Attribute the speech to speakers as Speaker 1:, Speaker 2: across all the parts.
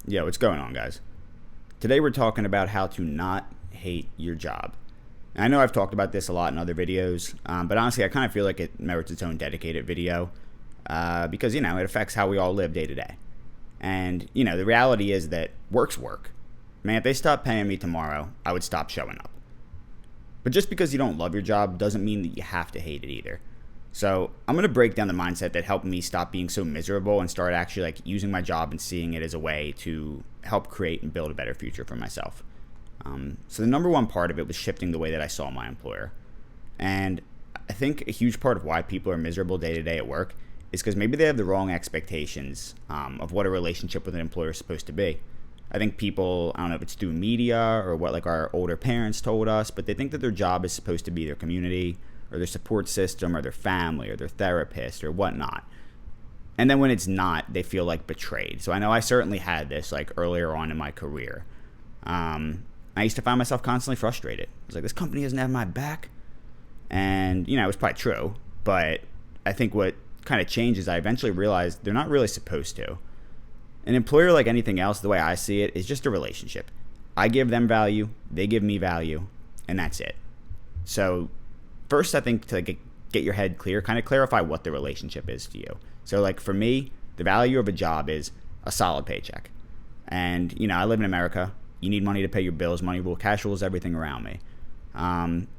Speaker 1: Yo, what's going on, guys? Today we're talking about how to not hate your job. And I know I've talked about this a lot in other videos, but honestly, I kind of feel like it merits its own dedicated video because, it affects how we all live day to day. And, the reality is that work's work. Man, if they stopped paying me tomorrow, I would stop showing up. But just because you don't love your job doesn't mean that you have to hate it either. So I'm going to break down the mindset that helped me stop being so miserable and start actually using my job and seeing it as a way to help create and build a better future for myself. So the number one part of it was shifting the way that I saw my employer. And I think a huge part of why people are miserable day to day at work is because maybe they have the wrong expectations of what a relationship with an employer is supposed to be. I think people, I don't know if it's through media or what our older parents told us, but they think that their job is supposed to be their community or their support system or their family or their therapist or whatnot. And then when it's not, they feel betrayed. So I know I certainly had this earlier on in my career. I used to find myself constantly frustrated. I was like, this company doesn't have my back. And, it was probably true. But I think what kind of changed is I eventually realized they're not really supposed to. An employer, like anything else, the way I see it, is just a relationship. I give them value, they give me value, and that's it. So first, I think to get your head clear, kind of clarify what the relationship is to you. So for me, the value of a job is a solid paycheck. And, I live in America. You need money to pay your bills. Money cash rules everything around me.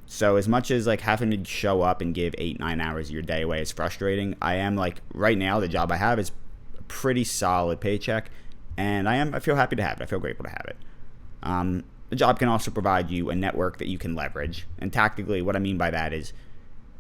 Speaker 1: So as much as having to show up and give 8-9 hours of your day away is frustrating, I am right now, the job I have is a pretty solid paycheck. And I feel happy to have it. I feel grateful to have it. The job can also provide you a network that you can leverage. And tactically, what I mean by that is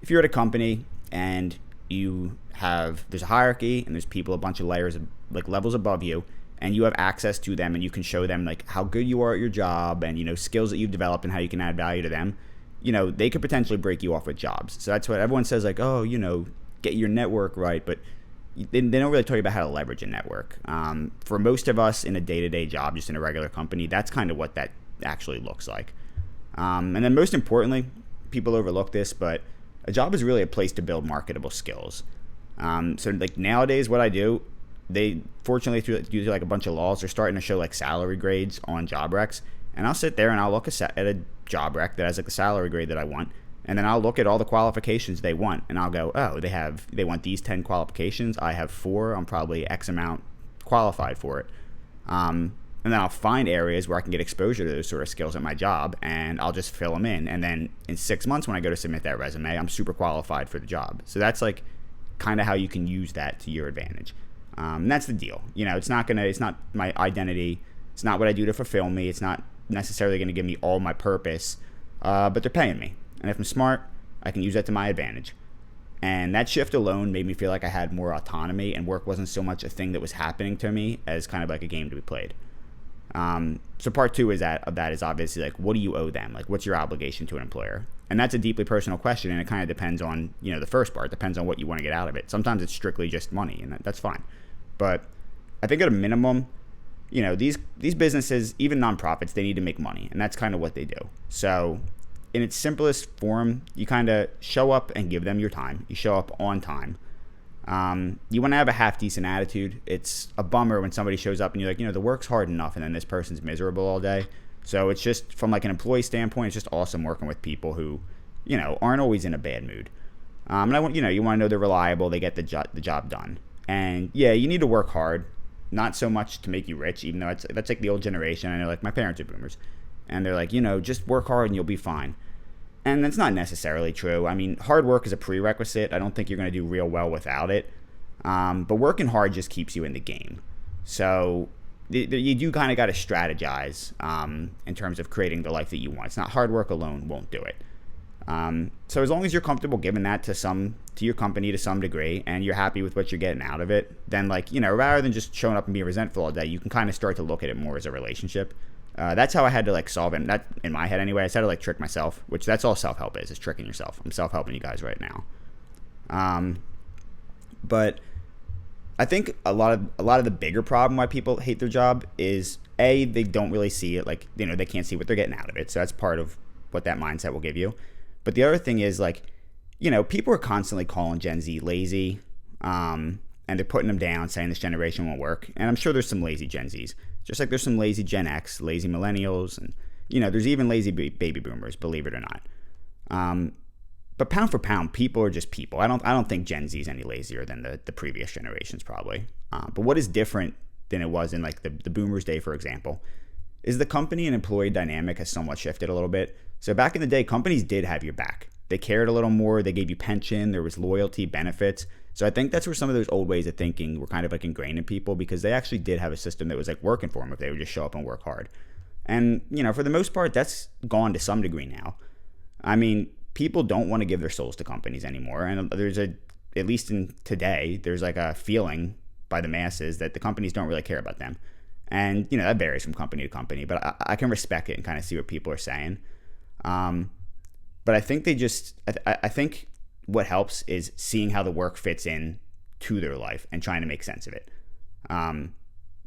Speaker 1: if you're at a company and there's a hierarchy and there's people a bunch of layers of levels above you, and you have access to them and you can show them how good you are at your job and skills that you've developed and how you can add value to them, they could potentially break you off with jobs. So that's what everyone says, get your network right, but they don't really tell you about how to leverage a network. For most of us in a day-to-day job, just in a regular company, that's kind of what that actually looks like. And then most importantly, people overlook this, but a job is really a place to build marketable skills. So nowadays what I do, they fortunately through a bunch of laws, they're starting to show salary grades on job recs, and I'll sit there and I'll look at a job rec that has the salary grade that I want, and then I'll look at all the qualifications they want, and I'll go, oh, they want these 10 qualifications, I have 4, I'm probably X amount qualified for it. And then I'll find areas where I can get exposure to those sort of skills at my job, and I'll just fill them in. And then in 6 months when I go to submit that resume, I'm super qualified for the job. So that's kind of how you can use that to your advantage. And that's the deal. It's not my identity. It's not what I do to fulfill me. It's not necessarily going to give me all my purpose, but they're paying me. And if I'm smart, I can use that to my advantage. And that shift alone made me feel like I had more autonomy and work wasn't so much a thing that was happening to me as kind of a game to be played. So part two of that is obviously what do you owe them? What's your obligation to an employer? And that's a deeply personal question, and it kind of depends on, the first part. It depends on what you want to get out of it. Sometimes it's strictly just money, and that's fine. But I think at a minimum, these businesses, even nonprofits, they need to make money, and that's kind of what they do. So in its simplest form, you kind of show up and give them your time. You show up on time. You want to have a half-decent attitude. It's a bummer when somebody shows up and you're the work's hard enough, and then this person's miserable all day. So it's just, from an employee standpoint, it's just awesome working with people who, aren't always in a bad mood. And I want, you want to know they're reliable, they get the job done. And yeah, you need to work hard, not so much to make you rich, even though that's the old generation. I know my parents are boomers, and they're just work hard and you'll be fine. And that's not necessarily true. I mean, hard work is a prerequisite. I don't think you're going to do real well without it. But working hard just keeps you in the game. So you do kind of got to strategize in terms of creating the life that you want. It's not hard work alone won't do it. So as long as you're comfortable giving that to your company to some degree, and you're happy with what you're getting out of it, then rather than just showing up and being resentful all day, you can kind of start to look at it more as a relationship. That's how I had to solve it. That in my head anyway. I had to trick myself, which that's all self-help is tricking yourself. I'm self-helping you guys right now. But I think a lot of the bigger problem why people hate their job is they don't really see it. They can't see what they're getting out of it. So that's part of what that mindset will give you. But the other thing is people are constantly calling Gen Z lazy. And and they're putting them down, saying this generation won't work. And I'm sure there's some lazy Gen Zs, just like there's some lazy Gen X, lazy millennials, and there's even lazy baby boomers, believe it or not. But pound for pound, people are just people. I don't think Gen Z is any lazier than the previous generations probably. But what is different than it was in like the boomers' day, for example, is the company and employee dynamic has somewhat shifted a little bit. So back in the day, companies did have your back. They cared a little more. They gave you pension. There was loyalty, benefits. So I think that's where some of those old ways of thinking were kind of like ingrained in people, because they actually did have a system that was like working for them if they would just show up and work hard. And, for the most part, that's gone to some degree now. I mean, people don't want to give their souls to companies anymore. And at least in today, there's like a feeling by the masses that the companies don't really care about them. And, that varies from company to company, but I can respect it and kind of see what people are saying. But I think I think what helps is seeing how the work fits in to their life and trying to make sense of it.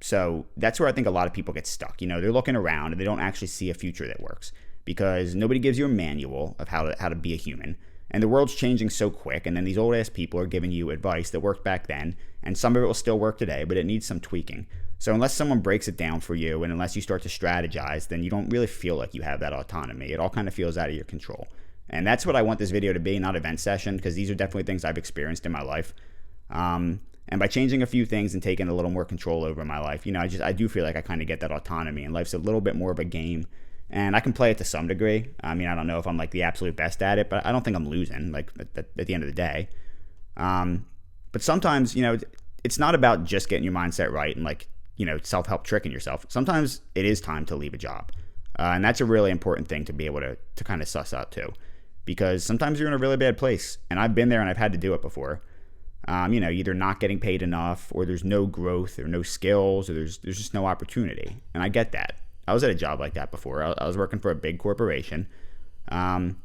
Speaker 1: So that's where I think a lot of people get stuck. They're looking around and they don't actually see a future that works, because nobody gives you a manual of how to be a human. And the world's changing so quick, and then these old ass people are giving you advice that worked back then, and some of it will still work today, but it needs some tweaking. So unless someone breaks it down for you, and unless you start to strategize, then you don't really feel like you have that autonomy. It all kind of feels out of your control. And that's what I want this video to be, not a vent session, because these are definitely things I've experienced in my life. And by changing a few things and taking a little more control over my life, I do feel like I kind of get that autonomy, and life's a little bit more of a game. And I can play it to some degree. I mean, I don't know if I'm like the absolute best at it, but I don't think I'm losing like at the end of the day. But sometimes, it's not about just getting your mindset right and like, self-help tricking yourself. Sometimes it is time to leave a job. And that's a really important thing to be able to kind of suss out too, because sometimes you're in a really bad place. And I've been there and I've had to do it before. Either not getting paid enough, or there's no growth or no skills, or there's just no opportunity. And I get that. I was at a job like that before. I was working for a big corporation, and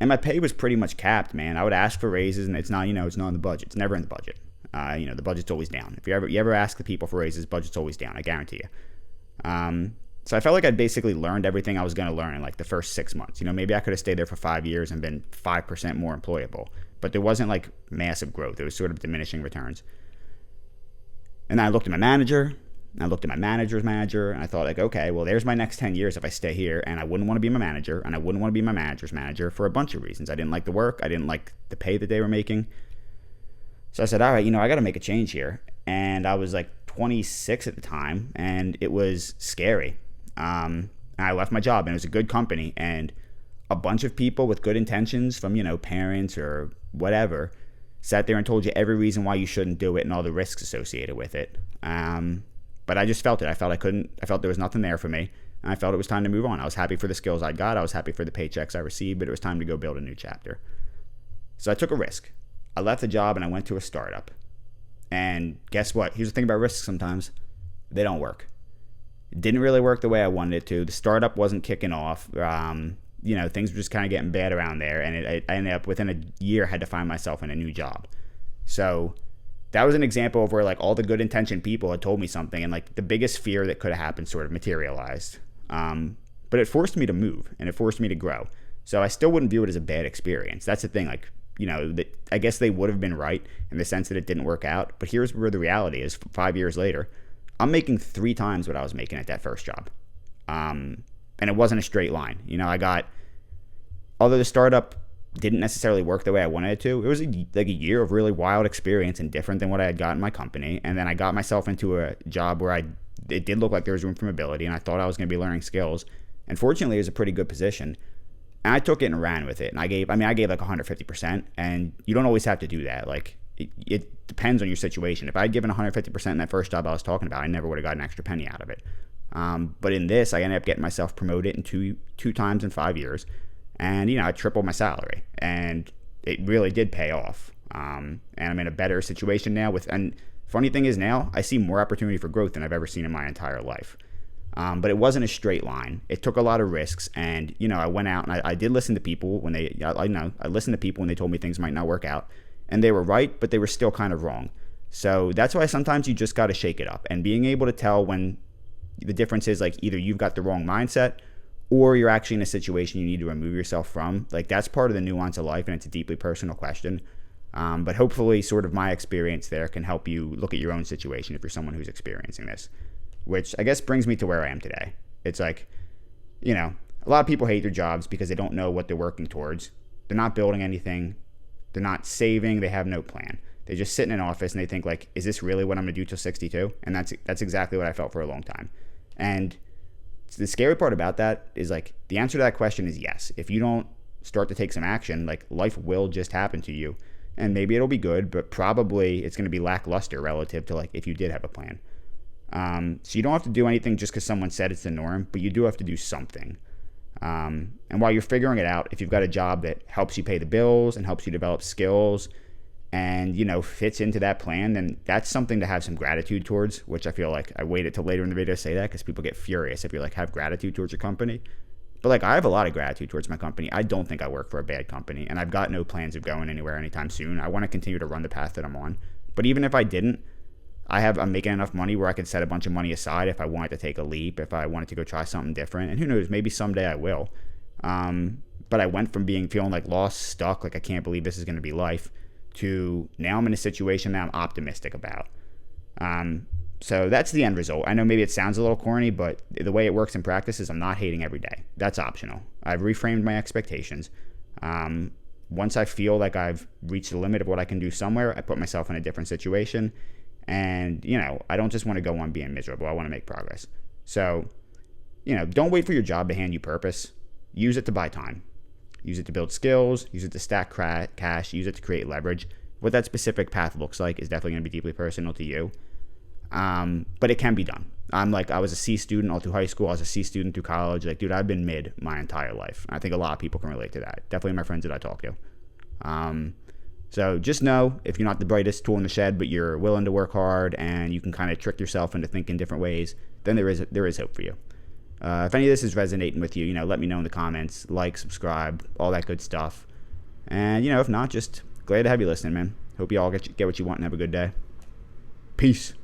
Speaker 1: my pay was pretty much capped, man. I would ask for raises, and it's not in the budget. It's never in the budget. The budget's always down. If you ever ask the people for raises, budget's always down. I guarantee you. So I felt like I'd basically learned everything I was going to learn in like the first 6 months. Maybe I could have stayed there for 5 years and been 5% more employable, but there wasn't like massive growth. It was sort of diminishing returns. And I looked at my manager. I looked at my manager's manager, and I thought, like, okay, well, there's my next 10 years if I stay here, and I wouldn't want to be my manager, and I wouldn't want to be my manager's manager for a bunch of reasons. I didn't like the work. I didn't like the pay that they were making. So I said, all right, I got to make a change here. And I was like 26 at the time, and it was scary. And I left my job, and it was a good company, and a bunch of people with good intentions from, parents or whatever, sat there and told you every reason why you shouldn't do it and all the risks associated with it. But I just felt it. I felt there was nothing there for me. And I felt it was time to move on. I was happy for the skills I got. I was happy for the paychecks I received, but it was time to go build a new chapter. So I took a risk. I left the job and I went to a startup. And guess what? Here's the thing about risks sometimes. They don't work. It didn't really work the way I wanted it to. The startup wasn't kicking off. Things were just kind of getting bad around there. And I ended up within a year, had to find myself in a new job. So that was an example of where like all the good intentioned people had told me something, and like the biggest fear that could have happened sort of materialized. But it forced me to move, and it forced me to grow. So I still wouldn't view it as a bad experience. That's the thing. Like, I guess they would have been right in the sense that it didn't work out. But here's where the reality is. 5 years later, I'm making 3 times what I was making at that first job. And it wasn't a straight line. Although the startup didn't necessarily work the way I wanted it to, it was like a year of really wild experience and different than what I had got in my company. And then I got myself into a job where it did look like there was room for mobility, and I thought I was going to be learning skills. And fortunately, it was a pretty good position. And I took it and ran with it. And I gave like 150%. And you don't always have to do that. Like, it depends on your situation. If I had given 150% in that first job I was talking about, I never would have got an extra penny out of it. But in this, I ended up getting myself promoted in two times in 5 years. And, I tripled my salary, and it really did pay off. And I'm in a better situation now and funny thing is now I see more opportunity for growth than I've ever seen in my entire life. But it wasn't a straight line. It took a lot of risks, and, I went out and I did listen to people when I listened to people when they told me things might not work out, and they were right, but they were still kind of wrong. So that's why sometimes you just got to shake it up, and being able to tell when the difference is like either you've got the wrong mindset or you're actually in a situation you need to remove yourself from. Like, that's part of the nuance of life, and it's a deeply personal question. But hopefully sort of my experience there can help you look at your own situation if you're someone who's experiencing this, which I guess brings me to where I am today. It's like, a lot of people hate their jobs because they don't know what they're working towards. They're not building anything. They're not saving. They have no plan. They just sit in an office and they think like, is this really what I'm going to do till 62? And that's exactly what I felt for a long time. And the scary part about that is like the answer to that question is yes. If you don't start to take some action, like life will just happen to you. And maybe it'll be good, but probably it's going to be lackluster relative to like if you did have a plan. So you don't have to do anything just because someone said it's the norm, but you do have to do something. And while you're figuring it out, if you've got a job that helps you pay the bills and helps you develop skills and, fits into that plan, then that's something to have some gratitude towards, which I feel like I waited till later in the video to say that because people get furious if you like have gratitude towards your company. But like I have a lot of gratitude towards my company. I don't think I work for a bad company, and I've got no plans of going anywhere anytime soon. I want to continue to run the path that I'm on. But even if I didn't, I'm making enough money where I could set a bunch of money aside if I wanted to take a leap, if I wanted to go try something different. And who knows, maybe someday I will. But I went from feeling like lost, stuck, like I can't believe this is going to be life, to now I'm in a situation that I'm optimistic about. So that's the end result. I know maybe it sounds a little corny, but the way it works in practice is I'm not hating every day. That's optional. I've reframed my expectations. Once I feel like I've reached the limit of what I can do somewhere, I put myself in a different situation. And, I don't just want to go on being miserable. I want to make progress. So, don't wait for your job to hand you purpose. Use it to buy time. Use it to build skills. Use it to stack cash. Use it to create leverage. What that specific path looks like is definitely going to be deeply personal to you. But it can be done. I was a C student all through high school. I was a C student through college. Like, dude, I've been mid my entire life. I think a lot of people can relate to that. Definitely my friends that I talk to. So just know if you're not the brightest tool in the shed, but you're willing to work hard and you can kind of trick yourself into thinking different ways, then there is hope for you. If any of this is resonating with you, let me know in the comments. Like, subscribe, all that good stuff. And, if not, just glad to have you listening, man. Hope you all get what you want and have a good day. Peace.